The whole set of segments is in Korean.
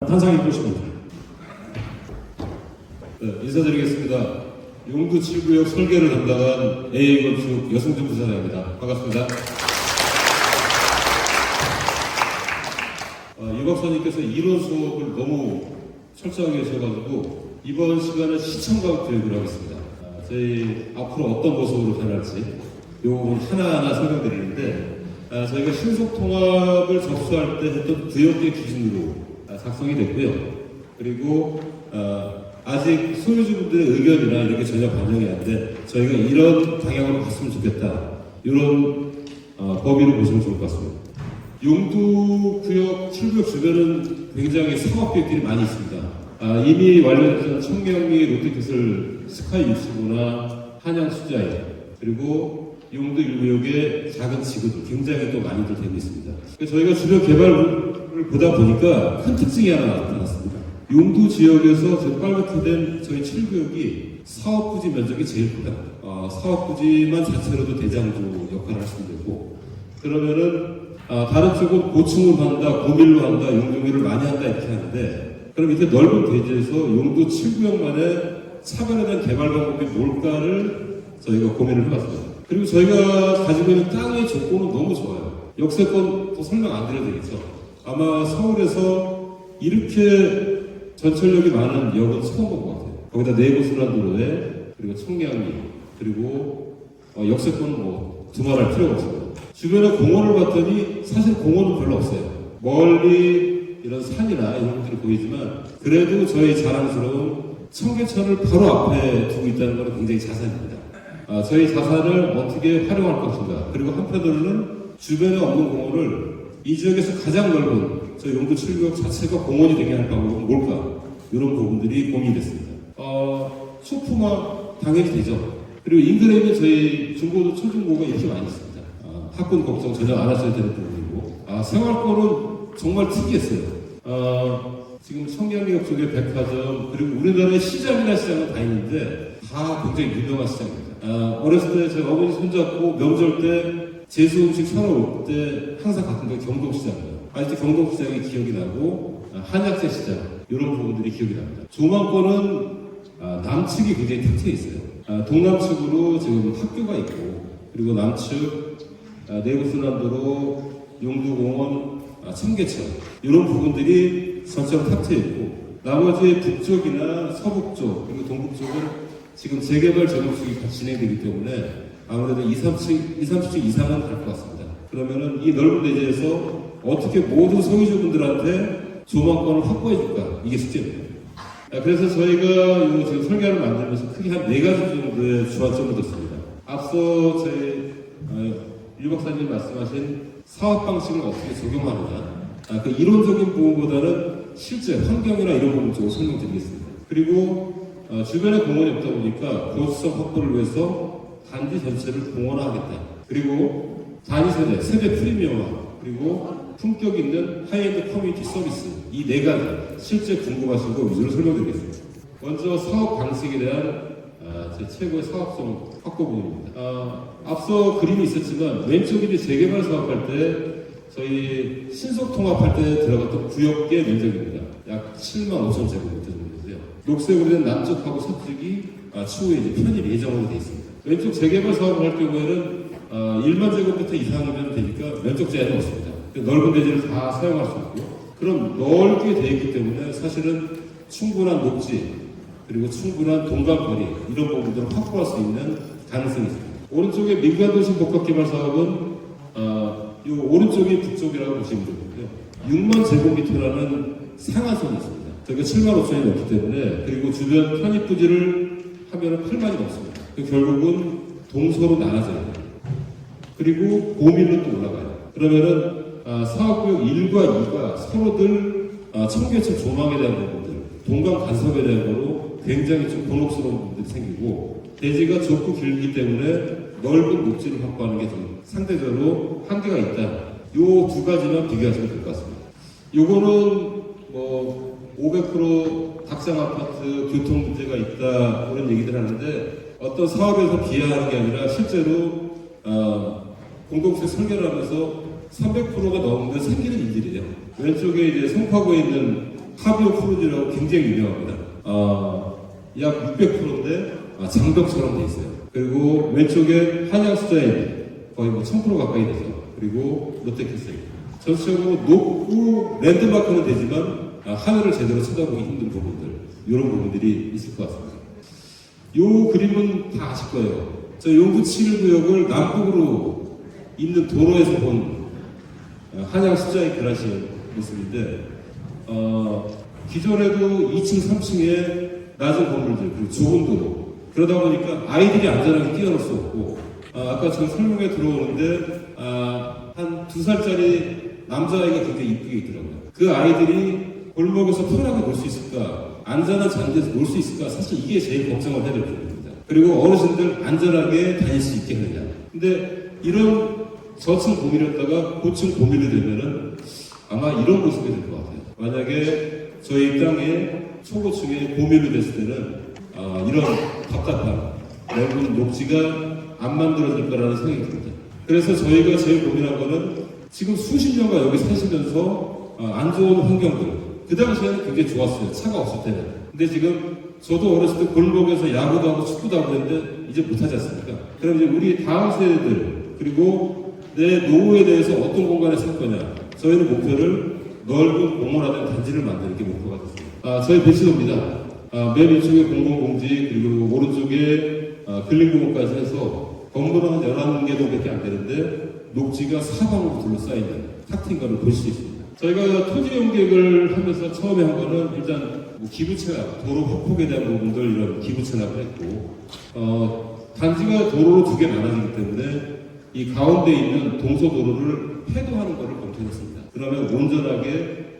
탄상해 보십니다. 네, 인사드리겠습니다. 용두 7구역 설계를 담당한 AA건축 여승준 부사장입니다. 반갑습니다. 유 박사님께서 이론 수업을 너무 철저하게 하셔가지고 이번 시간은 시청각 교육을 하겠습니다. 저희 앞으로 어떤 모습으로 변할지 요 하나하나 설명드리는데, 저희가 신속통합을 접수할 때 했던 구역계 기준으로 작성이 됐고요. 그리고 아직 소유주분들의 의견이나 이렇게 전혀 반영이 안 돼 저희가 이런 방향으로 갔으면 좋겠다, 이런 범위로 보시면 좋을 것 같습니다. 용두구역 7구역 주변은 굉장히 상업구역들이 많이 있습니다. 이미 완료됐던 청명리 롯데캐슬 스카이 65나 한양 수자이, 그리고 용두 1구역의 작은 지구들 굉장히 또 많이들 되고 있습니다. 저희가 주변 개발을 보다 보니까 큰 특징이 하나 나타났습니다. 용두 지역에서 저 빨갛게 된 저희 7구역이 사업부지 면적이 제일 크다. 사업부지만 자체로도 대장주 역할을 할 수 있는 거고, 그러면은 다른 쪽은 고층으로 한다, 고밀로 한다, 용적률을 많이 한다 이렇게 하는데, 그럼 이렇게 넓은 대지에서 용두 7구역만의 차별화된 개발 방법이 뭘까를 저희가 고민을 해봤습니다. 그리고 저희가 가지고 있는 땅의 조건은 너무 좋아요. 역세권 또 설명 안 드려도 되겠죠. 아마 서울에서 이렇게 전철역이 많은 역은 처음 본 것 같아요. 거기다 내고순환도로에, 그리고 청량리, 그리고 역세권은 뭐 두말할 필요가 없어요. 주변에 공원을 봤더니 사실 공원은 별로 없어요. 멀리 이런 산이나 이런 것들이 보이지만 그래도 저희 자랑스러운 청계천을 바로 앞에 두고 있다는 것은 굉장히 자산입니다. 저희 자산을 어떻게 활용할 것인가, 그리고 한편으로는 주변에 없는 공원을 이 지역에서 가장 넓은 저희 용두 7구역 자체가 공원이 되게 할 방법은 뭘까, 이런 부분들이 고민이 됐습니다. 소품화 당연히 되죠. 그리고 인근에 있는 저희 중고도 초중고가 이렇게 많이 있습니다. 학군 걱정 전혀 안 하셔야 되는 부분이고, 생활권은 정말 특이했어요. 지금 청량리역 쪽에 백화점, 그리고 우리나라의 시장이나 시장은 다 있는데 다 굉장히 유명한 시장입니다. 어렸을 때 제가 어머니 손잡고 명절 때 제수 음식 사러 올 때 항상 갔던 게 경동시장이에요. 아직도 경동시장이 기억이 나고, 한약재 시장, 이런 부분들이 기억이 납니다. 조망권은 남측이 굉장히 특징이 있어요. 동남측으로 지금 학교가 있고, 그리고 남측 내부순환도로, 용두공원, 청계천, 이런 부분들이 전체로 탑재해 있고, 나머지 북쪽이나 서북쪽, 그리고 동북쪽은 지금 재개발 재건축이 같이 진행되기 때문에 아무래도 2, 30층 이상은 갈 것 같습니다. 그러면은 이 넓은 대지에서 어떻게 모든 소유주분들한테 조망권을 확보해 줄까, 이게 숙제입니다. 그래서 저희가 지금 설계를 만들면서 크게 한 4가지 정도의 주안점을 뒀습니다. 앞서 저희 유 박사님 말씀하신 사업 방식을 어떻게 적용하느냐, 그 이론적인 부분보다는 실제 환경이나 이런 부분 쪽으로 설명드리겠습니다. 그리고 주변에 공원이 없다 보니까 보수성 확보를 위해서 단지 전체를 공원화하겠다. 그리고 단위 세대 프리미엄화, 그리고 품격 있는 하이엔드 커뮤니티 서비스, 이 4가지 실제 궁금하신 거 위주로 설명드리겠습니다. 먼저 사업 방식에 대한 제 최고의 사업성 확보 부분입니다. 앞서 그림이 있었지만 왼쪽이 이제 재개발 사업할 때 저희 신속통합할 때 들어갔던 구역계 면적입니다. 약 7만 5천 제곱미터 정도인데요. 녹색으로 된 남쪽하고 서쪽이 추후에 이제 편입 예정으로 되어 있습니다. 왼쪽 재개발 사업을 할 경우에는 1만 제곱미터 이상이면 되니까 면적 제한이 없습니다. 넓은 대지를 다 사용할 수 있고요. 그럼 넓게 되어 있기 때문에 사실은 충분한 녹지, 그리고 충분한 동간거리, 이런 부분들을 확보할 수 있는 가능성이 있습니다. 오른쪽에 민간도시 복합개발 사업은 이 오른쪽이 북쪽이라고 보시면 되고요. 6만 제곱미터라는 상한선이 있습니다. 저희가 7만 5천이 넘기 때문에, 그리고 주변 편입부지를 하면은 8만이 넘습니다. 결국은 동서로 나눠져요. 그리고 고밀로 또 올라가요. 그러면은 사업구역 1과 2가 서로들 청계천 조망에 대한 부분들, 동강 간섭에 대한 거로 굉장히 좀 곤혹스러운 부분들이 생기고, 대지가 좁고 길기 때문에 넓은 녹지를 확보하는 게 좀 상대적으로 한계가 있다. 요 2가지만 비교하시면 될 것 같습니다. 요거는 뭐 500% 닭상 아파트 교통 문제가 있다, 그런 얘기들 하는데, 어떤 사업에서 비하하는 게 아니라 실제로 공동체 설계를 하면서 300%가 넘는 생기는 일들이에요. 왼쪽에 이제 송파구에 있는 파비오 푸르지라고 굉장히 유명합니다. 약 600%인데 장벽처럼 돼 있어요. 그리고 왼쪽에 한양 수자인 거의 뭐 1000% 가까이 되죠. 그리고 롯데캐슬. 전체적으로 높고 랜드마크는 되지만 하늘을 제대로 쳐다보기 힘든 부분들, 이런 부분들이 있을 것 같습니다. 이 그림은 다 아실 거예요. 저 용두 7구역을 남북으로 있는 도로에서 본 한양 수자인 그라시의 모습인데, 기존에도 2층, 3층에 낮은 건물들, 그리고 좁은 도로. 그러다 보니까 아이들이 안전하게 뛰어놀 수 없고, 아까 저 설명에 들어오는데, 한 2살짜리 남자아이가 굉장히 이쁘게 있더라고요. 그 아이들이 골목에서 편하게 놀 수 있을까? 안전한 장소에서 놀 수 있을까? 사실 이게 제일 걱정을 해야 될 부분입니다. 그리고 어르신들 안전하게 다닐 수 있게 하느냐. 근데 이런 저층 고밀이었다가 고층 고밀이 되면은 아마 이런 모습이 될 것 같아요. 만약에 저희 땅에 초고층에 고밀이 됐을 때는 이런 답답한 넓은 녹지가 안 만들어질 거라는 생각이 듭니다. 그래서 저희가 제일 고민한 거는 지금 수십 년간 여기 사시면서 안 좋은 환경들, 그 당시에는 굉장히 좋았어요. 차가 없을 때는. 근데 지금 저도 어렸을 때 골목에서 야구도 하고 축구도 하고 했는데 이제 못하지 않습니까? 그럼 이제 우리 다음 세대들, 그리고 내 노후에 대해서 어떤 공간에 살 거냐. 저희는 목표를 넓은 공원화된 단지를 만드는 게 목표가 됐습니다. 저희 배치도입니다. 맨 위쪽에 공공공지, 그리고 오른쪽에 근린공원까지 해서 건물은 한 11개동밖에 안 되는데 녹지가 사방으로 둘러싸이는 탁트인가를 볼 수 있습니다. 저희가 토지 연계획을 하면서 처음에 한 거는 일단 뭐 기부 체납, 도로 확폭에 대한 부분들 이런 기부 체납을 했고, 단지가 도로로 두 개 나눠지기 때문에 이 가운데 있는 동서도로를 폐도하는 것을 검토했습니다. 그러면 온전하게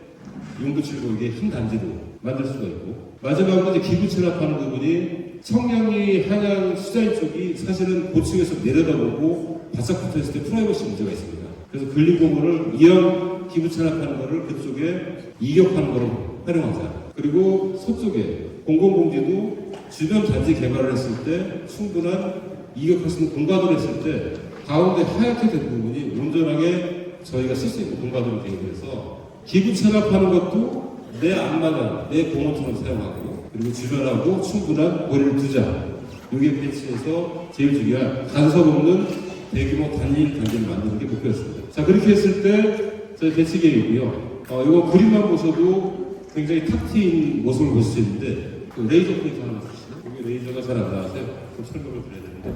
용도 7구역의 한 단지로 만들 수가 있고, 마지막으로 이제 기부 체납하는 부분이 청량리 한양 수자인 쪽이 사실은 고층에서 내려다보고 바싹 붙어 있을 때 프라이버시 문제가 있습니다. 그래서 근린공원을 이형 기부 체납하는 거를 그쪽에 이격하는 거로 활용하자. 그리고 서쪽에 공공공지도 주변 단지 개발을 했을 때 충분한 이격할 수 있는 공간을 했을 때 가운데 하얗게 된 부분이 온전하게 저희가 쓸 수 있는 공간으로 되어 있어서 기부 체납하는 것도 내 앞마당, 내 공원처럼 사용하고, 그리고 주변하고 충분한 거리를 두자. 이게 배치해서 제일 중요한 간섭 없는 대규모 단일 단지를 만드는 게 목표였습니다. 자, 그렇게 했을 때 저희 배치 계획이고요. 이거 그림만 보셔도 굉장히 탁 트인 모습을 보실 수 있는데, 그 레이저 포인트 하나 쓰시나요? 여기 레이저가 잘 안 나와서요. 좀 설명을 드려야 되는데,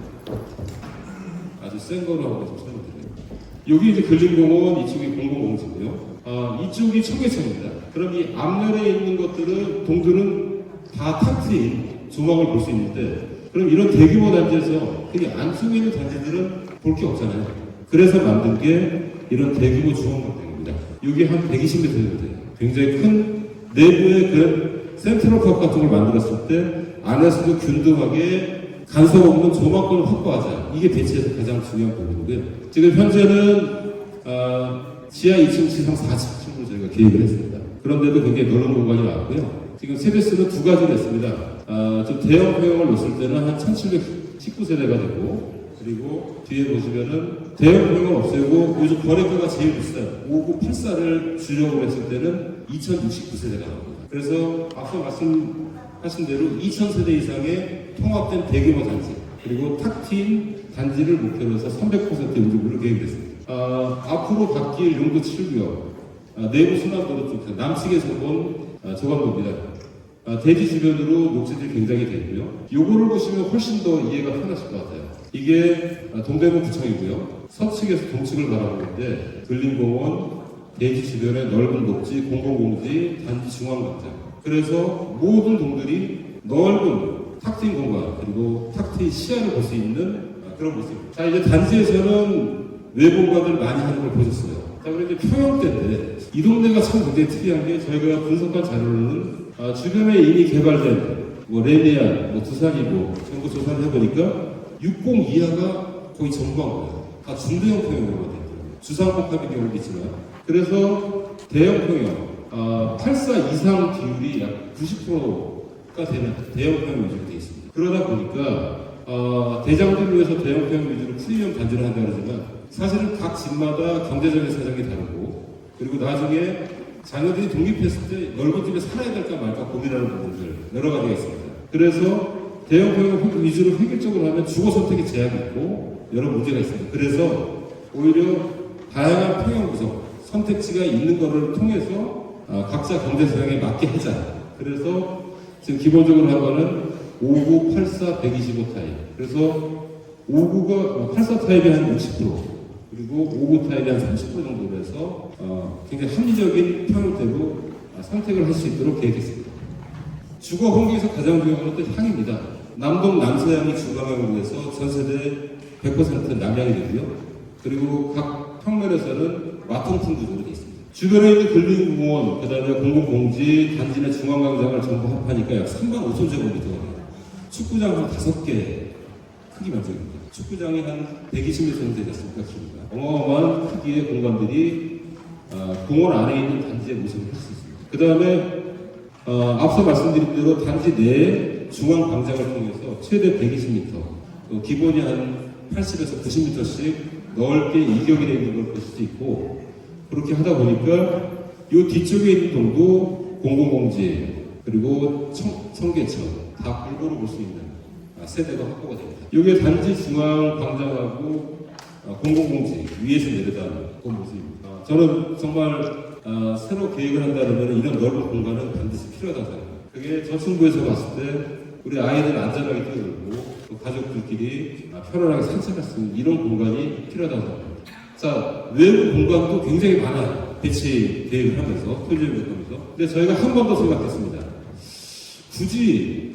아주 센 거로 하고 좀 설명드려요. 여기 이제 근린공원, 이쪽이 공공공지고요. 이쪽이 청계천입니다. 그럼 이 앞면에 있는 것들은, 동들은 다 탁 트인 조망을 볼 수 있는데, 그럼 이런 대규모 단지에서 그냥 안쪽에 있는 단지들은 볼 게 없잖아요. 그래서 만든 게 이런 대규모 중앙광장입니다. 이게 한 120m 정도 돼요. 굉장히 큰 내부의 그 센트럴파크 같은 걸 만들었을 때 안에서도 균등하게 간섭 없는 조망권을 확보하자. 이게 대체에서 가장 중요한 부분이고요. 지금 현재는 지하 2층, 지상 4층으로 저희가 계획을 했습니다. 그런데도 굉장히 넓은 공간이 나왔고요. 지금 세대수는 두 가지로 했습니다. 좀 대형 평형을 놓았을 때는 한 1719세대가 되고, 그리고 뒤에 보시면은 대형 평형을 없애고 요즘 거래가가 제일 비싸요. 5984를 주력으로 했을 때는 2069세대가 나옵니다. 그래서 앞서 말씀하신 대로 2000세대 이상의 통합된 대규모 단지, 그리고 탁 트인 단지를 목표로 해서 300% 운영으로 계획됐습니다. 앞으로 바뀔 용도 7구역, 내부 순환도로 쪽 남측에서 본 조감도입니다. 대지 주변으로 녹지들이 굉장히 되어 있고요. 요거를 보시면 훨씬 더 이해가 편하실 것 같아요. 이게 동대문 구청이고요. 서측에서 동측을 바라보는데 근린공원, 대지 주변의 넓은 녹지, 공공공지, 단지 중앙광장. 그래서 모든 동들이 넓은 탁 트인 공간, 그리고 탁 트인 시야를 볼 수 있는 그런 모습입니다. 자, 이제 단지에서는 외공과들 많이 하는 걸 보셨어요. 자, 그런데 평형대인데 이 동네가 참 굉장히 특이한 게 저희가 분석한 자료로는 주변에 이미 개발된 뭐 레미안, 뭐 두산이고 전부 조사를 해보니까 60 이하가 거의 전부한 거예요. 다 중대형 평형으로 되어 있더라고요. 주상복합의 경우도 있지만. 그래서 대형 평형, 84 이상 비율이 약 90%가 되는 대형 평형 위주로 되어 있습니다. 그러다 보니까 대장들로 해서 대형 평형 위주로 프리미엄 단지를 한다 그러지만 사실은 각 집마다 경제적인 사정이 다르고, 그리고 나중에 자녀들이 독립했을 때 넓은 집에 살아야 될까 말까 고민하는 부분들 여러 가지가 있습니다. 그래서 대형 평형 위주로 획일적으로 하면 주거 선택의 제약이 있고 여러 문제가 있습니다. 그래서 오히려 다양한 평형 구성, 선택지가 있는 것을 통해서 각자 경제 성향에 맞게 하자. 그래서 지금 기본적으로 한 거는 59, 84, 125 타입. 그래서 59가 84 타입이 한 60%, 그리고 59 타입이 한 30% 정도로 해서 굉장히 합리적인 평형대로 선택을 할 수 있도록 계획했습니다. 주거 환경에서 가장 중요한 것은 또 향입니다. 남동 남서향이 주방향으로 해서 전세대 100% 남향이 되고요. 그리고 각 평면에서는 와통풍 구조로 되어 있습니다. 주변에 있는 근린공원, 그 다음에 공공공지, 단지 내 중앙광장을 전부 합하니까 약 35,000제곱미터가 돼요. 축구장 한 5개 크기 면적입니다. 축구장이 한 120m 정도 되지 않습니까? 어마어마한 크기의 공간들이 공원 안에 있는 단지의 모습을 할 수 있습니다. 그 다음에 앞서 말씀드린 대로 단지 내 중앙 광장을 통해서 최대 120m, 기본이 한 80에서 90m씩 넓게 일격이 있는 걸 볼 수도 있고, 그렇게 하다 보니까 이 뒤쪽에 있는 동도 공공공지 그리고 청계천 다 골고루 볼 수 있는 세대가 확보가 됩니다. 이게 단지 중앙 광장하고 공공공지 위에서 내려다는 그 모습입니다. 저는 정말 새로 계획을 한다면 이런 넓은 공간은 반드시 필요하다고 생각합니다. 그게 저층부에서 봤을 때 우리 아이들 안전하게 뛰어놀고 가족들끼리 편안하게 산책할 수 있는 이런 공간이 필요하다고 생각합니다. 자, 외부 공간도 굉장히 많아요. 배치 계획을 하면서, 토지를 하면서. 근데 저희가 한 번 더 생각했습니다. 굳이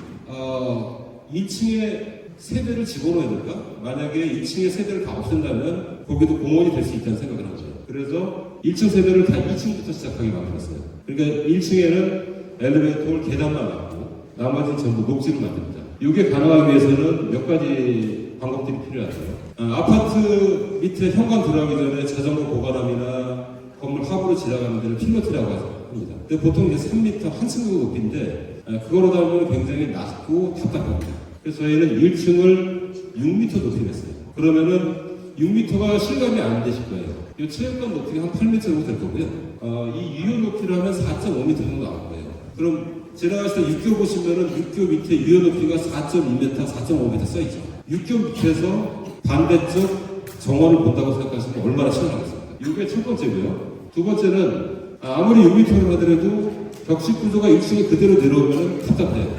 2층에 세대를 집어넣어야 될까? 만약에 2층에 세대를 다 없앤다면 거기도 공원이 될 수 있다는 생각을 한 거죠. 그래서 1층 세대를 다 2층부터 시작하게 만들었어요. 그러니까 1층에는 엘리베이터를 계단만 놨고 나머지는 전부 녹지로 만듭니다. 이게 가능하기 위해서는 몇 가지 방법들이 필요하죠. 아파트 밑에 현관 들어가기 전에 자전거 보관함이나 건물 하부로 지나가는 데를 필로티라고 합니다. 근데 보통 이제 3m 한층 정도 높이인데 그거로 하면 굉장히 낮고 답답합니다. 그래서 저희는 1층을 6m 높이로 했어요. 그러면은 6m가 실감이 안 되실 거예요. 이 체육관 높이가 한 8m 정도 될 거고요. 이 유효 높이를 하면 4.5m 정도 나올 거예요. 그럼 지나가실 때 육교 보시면은 육교 밑에 유효 높이가 4.2m, 4.5m 써있죠. 육교 밑에서 반대쪽 정원을 본다고 생각하시면 얼마나 시원하겠습니까? 이게 첫 번째고요. 두 번째는 아무리 6m를 하더라도 벽식 구조가 1층에 그대로 내려오면 답답해요.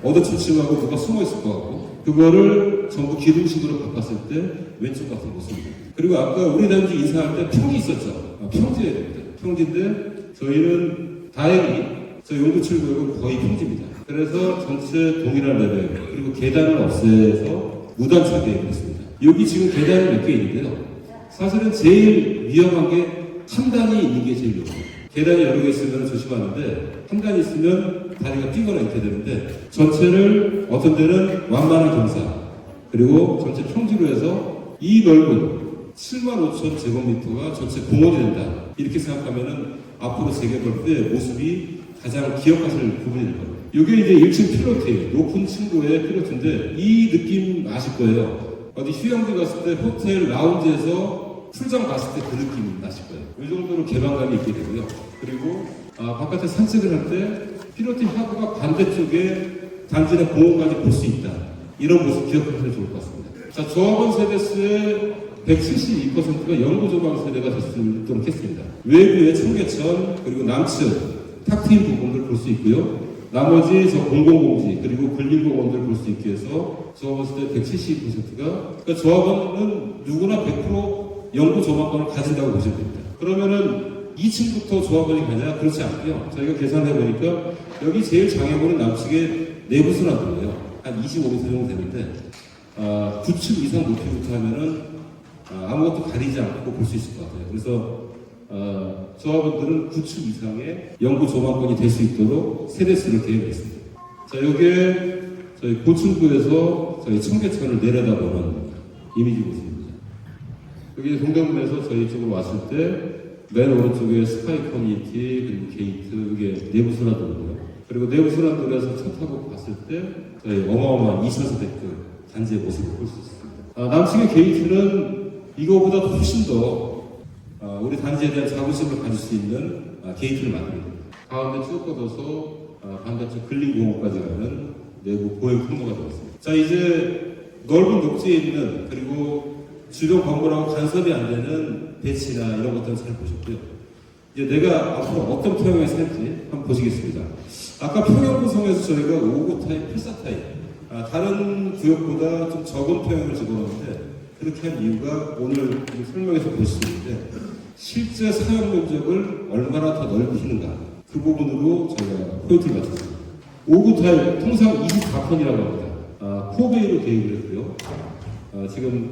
어두침침하고 누가 숨어있을 것 같고, 그거를 전부 기둥식으로 바꿨을 때 왼쪽 같은 모습입니다. 그리고 아까 우리 단지 인사할 때 평이 있었죠. 평지해야 됩니다. 평지인데 저희는 다행히 저희 용도 7구역은 거의 평지입니다. 그래서 전체 동일한 레벨, 그리고 계단을 없애서 무단차 계획을 했습니다. 여기 지금 계단이 몇 개 있는데요. 사실은 제일 위험한 게 한 단이 있는 게 제일 위험해요. 계단이 여러 개 있으면 조심하는데 한 단이 있으면 다리가 뛰거나 이렇게 되는데, 전체를 어떤 데는 완만한 경사, 그리고 전체 평지로 해서 이 넓은 75,000 제곱미터가 전체 공원이 된다. 이렇게 생각하면은 앞으로 재개발 때 모습이 가장 기억하실 부분이 될 거예요. 이게 이제 1층 필로트예요. 높은 층고의 필로트인데 이 느낌 아실 거예요. 어디 휴양지 갔을 때 호텔 라운지에서 풀장 봤을 때 그 느낌 나실 거예요. 이 정도로 개방감이 있게 되고요. 그리고 바깥에 산책을 할 때 필로티 하부가 반대쪽에 단지 내 공원까지 볼 수 있다. 이런 모습 기억하시면 좋을 것 같습니다. 자, 조합원 세대수의 172%가 영구 조합원 세대가 될 수 있도록 했습니다. 외부의 청계천, 그리고 남측 탁 트인 부분들 볼 수 있고요. 나머지 저 공공공지 그리고 근린공원들 볼 수 있게 해서 조합원 세대 172%가, 그러니까 조합원은 누구나 100% 영구 조합원을 가진다고 보시면 됩니다. 그러면은 2층부터 조합원이 가냐? 그렇지 않고요. 저희가 계산해 보니까 여기 제일 장애물은 남측에 내부 순환도예요. 한 25m 정도 되는데 9층 이상 높이부터 하면은 아무것도 가리지 않고 볼 수 있을 것 같아요. 그래서 조합원들은 9층 이상의 영구 조합원이 될 수 있도록 세대수를 계획했습니다. 자, 이게 저희 고층부에서 저희 청계천을 내려다보는 이미지 모습입니다. 여기 동대문에서 저희 쪽으로 왔을 때 맨 오른쪽에 스카이 커뮤니티, 그리고 게이트, 이게 내부 순환도고요. 그리고 내부 순환도에서 차 타고 갔을 때 저희 어마어마한 2,400그 단지의 모습을 볼 수 있습니다. 남측의 게이트는 이거보다 훨씬 더 우리 단지에 대한 자부심을 가질 수 있는 게이트를 만듭니다. 가운데 쭉 뻗어서 반대쪽 근린공원까지 가는 내부 보행 통로가 되었습니다. 자, 이제 넓은 녹지에 있는 그리고 주변 건물하고 간섭이 안 되는 배치나 이런 것들은 잘 보셨고요. 이제 내가 앞으로 어떤 평형에 살지 한번 보시겠습니다. 아까 평형 구성에서 저희가 5구 타입, 84 타입 다른 구역보다 좀 적은 평형을 집어넣었는데 그렇게 한 이유가 오늘 설명에서 보실 수 있는데 실제 사용 면적을 얼마나 더 넓히는가 그 부분으로 저희가 포인트를 맞췄습니다. 5구 타입 통상 24편이라고 합니다. 4베이로 계획을 했고요. 지금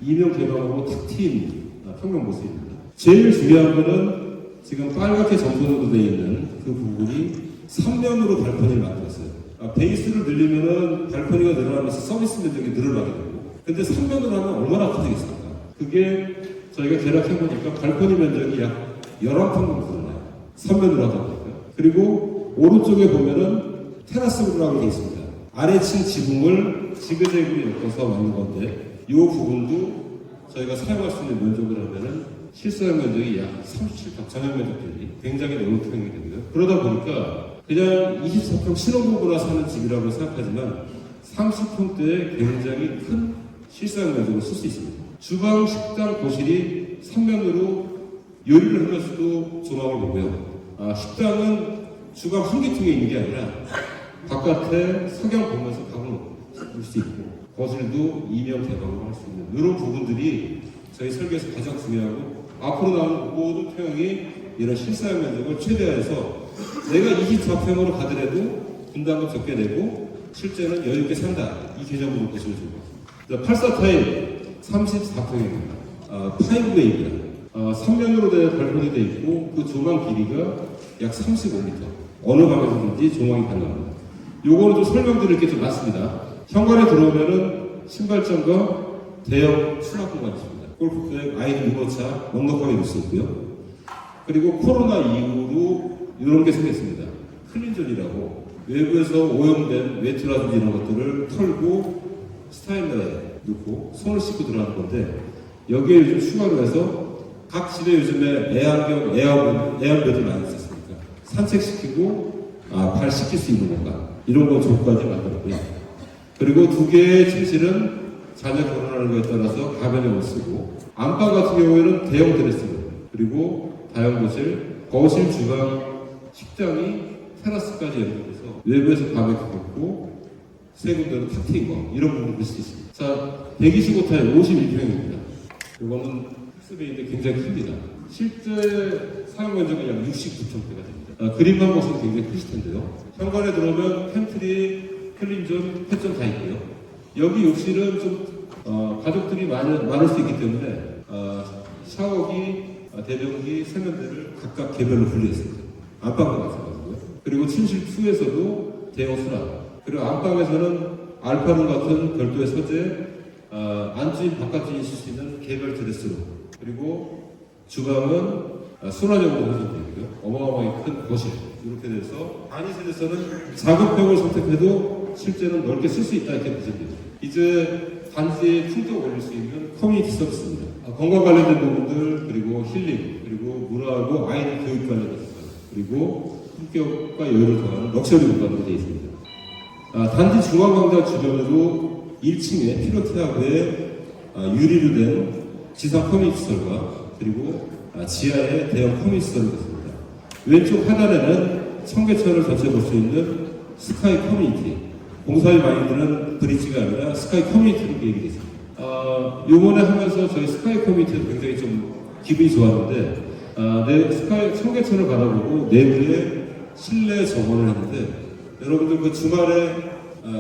2명 개방하고 탁 트인 평면 모습입니다. 제일 중요한 거는 지금 빨갛게 점선으로 되어 있는 그 부분이 3면으로 발코니를 만들었어요. 베이스를 늘리면은 발코니가 늘어나면서 서비스 면적이 늘어나게 되고 근데 3면으로 하면 얼마나 커지겠습니까? 그게 저희가 계략해보니까 발코니 면적이 약 11평 정도 나요. 3면으로 하다 보니까. 그리고 오른쪽에 보면은 테라스라고 되어 있습니다. 아래층 지붕을 지그재그로 엮어서 만든 건데 이 부분도 저희가 사용할 수 있는 면적을 하면은 실사용 면적이 약 37평, 전용 면적 대비 굉장히 넓은 평이 되고요. 그러다 보니까 그냥 24평 신혼부부나 사는 집이라고 생각하지만 30평대에 굉장히 큰 실사용 면적을 쓸 수 있습니다. 주방, 식당, 거실이 3면으로 요리를 하면서도 조망을 보고요. 식당은 주방 한 개통에 있는 게 아니라 바깥에 석양 보면서 밥을 먹을 수 있고 거실도 2명 개방을 할 수 있는 이런 부분들이 저희 설계에서 가장 중요하고 앞으로 나오는 모든 평형이 이런 실사용 면적을 최대화해서 내가 24평으로 가더라도 분담금 적게 내고 실제는 여유있게 산다 이 개념으로 보시면 좋을 것 같습니다. 84 타입 34평입니다. 5베이입니다. 3면으로 된 발코니 되어 있고 그 조망 길이가 약 35m 어느 방에서든지 조망이 가능합니다. 요거는 좀 설명드릴 게 좀 많습니다. 현관에 들어오면은 신발장과 대형 수납 공간이 있습니다. 골프백, 아이들 유모차 넉넉하게 놓을 수 있고요. 그리고 코로나 이후로 이런 게 생겼습니다. 클린존이라고 외부에서 오염된 외투라든지 이런 것들을 털고 스타일러에 넣고 손을 씻고 들어가는 건데 여기에 요즘 추가로 해서 각 집에 요즘에 애완배들 많이 있었으니까 산책시키고 발 씻길 수 있는 공간 이런 거 조건까지 만들었고요. 그리고 두 개의 침실은 자녀 결혼하는 거에 따라서 가변형을 쓰고 안방 같은 경우에는 대형 드레스룸 그리고 다용도실, 거실, 주방, 식당이 테라스까지 연결돼서 외부에서 바베큐 먹고 세 군데로 탁 트인 거 이런 부분을 볼 수 있습니다. 자, 125타입 51평입니다. 이거는 픽스베이인데 굉장히 큽니다. 실제 사용 면적은 약 69평대가 됩니다. 그림만 보시면 굉장히 크실 텐데요. 현관에 들어오면 팬트리, 클린존, 펫존 다 있고요. 여기 욕실은 좀 가족들이 많을 수 있기 때문에 샤워기, 대변기, 세면대를 각각 개별로 분리했습니다. 안방도 마찬가지고요. 그리고 침실 2에서도 대형 수납. 그리고 안방에서는 알파룸 같은 별도의 서재, 안주인, 바깥주인 있을 수 있는 개별 드레스룸. 그리고 주방은 순환형으로 구성되어 있고요. 어마어마하게 큰 거실. 이렇게 돼서 단위세대에서는 작은 평을 선택해도 실제는 넓게 쓸 수 있다 이렇게 보시면 됩니다. 이제 단지에 풍격을 올릴 수 있는 커뮤니티 서비스입니다. 건강 관련된 부분들 그리고 힐링 그리고 문화하고 아이들 교육 관련된 부분 그리고 품격과 여유를 더하는 럭셔리 공간으로 되어 있습니다. 단지 중앙광장 주변으로 1층에 피로티하고의 유리로 된 지상 커뮤니티 시설과 그리고 지하에 대형 커뮤니티 시설이 있습니다. 왼쪽 하단에는 청계천을 전체 볼 수 있는 스카이 커뮤니티 공사의 마인드는 브릿지가 아니라 스카이 커뮤니티로 계획이 되어 있습니다. 요번에 하면서 저희 스카이 커뮤니티도 굉장히 좀 기분이 좋았는데 내 스카이 청계천을 바라보고 내부에 실내 정원을 했는데 여러분들 그 주말에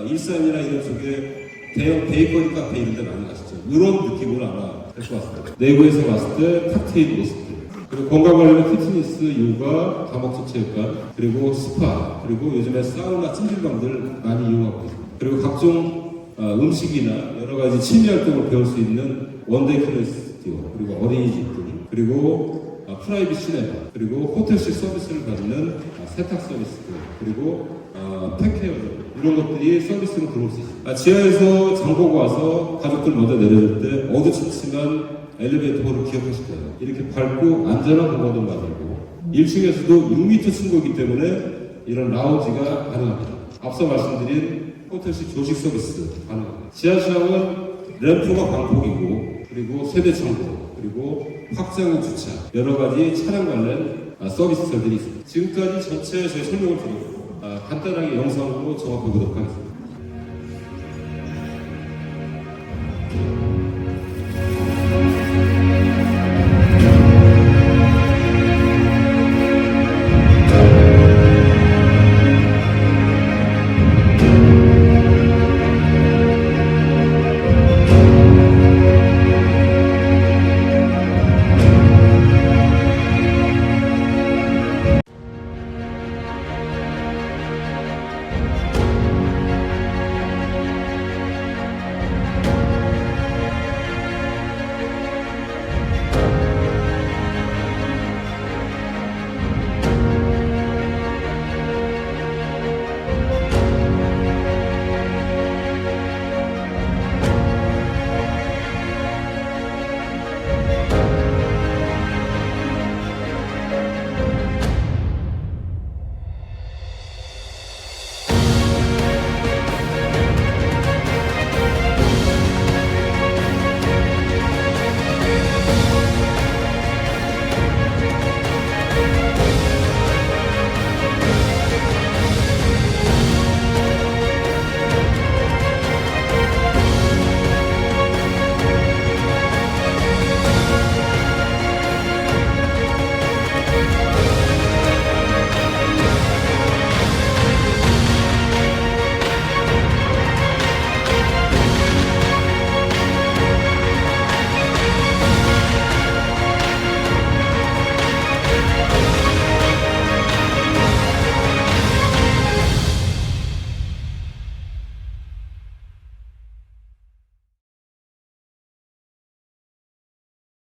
일산이나 이런 쪽에 대형 베이커리 카페 이런 데 많이 가시죠. 이런 느낌으로 아마 될 것 같습니다. 내부에서 봤을 때 탁 트인 모습들 그리고 건강 관련 피트니스, 요가, 다목적 체육관 그리고 스파 그리고 요즘에 사우나 찜질방들 많이 이용하고 있습니다. 그리고 각종 음식이나 여러 가지 취미 활동을 배울 수 있는 원데이 클래스 스튜디오 그리고 어린이집들 그리고 프라이빗 시네마 그리고 호텔식 서비스를 받는 세탁 서비스들 그리고 팩케어들 이런 것들이 서비스로 들어올 수 있습니다. 지하에서 장 보고 와서 가족들 먼저 내려줄 때 어두침침한 엘리베이터를 기억하실 거예요. 이렇게 밟고 안전한 공간으로 만들고 1층에서도 6m 층고이기 때문에 이런 라운지가 가능합니다. 앞서 말씀드린 호텔식 조식 서비스 가능합니다. 지하철은 램프가 광폭이고 그리고 세대 창고 그리고 확장형 주차 여러 가지 차량 관련 서비스들이 있습니다. 지금까지 전체 저희 설명을 드리고 간단하게 영상으로 정확히 보도록 하겠습니다.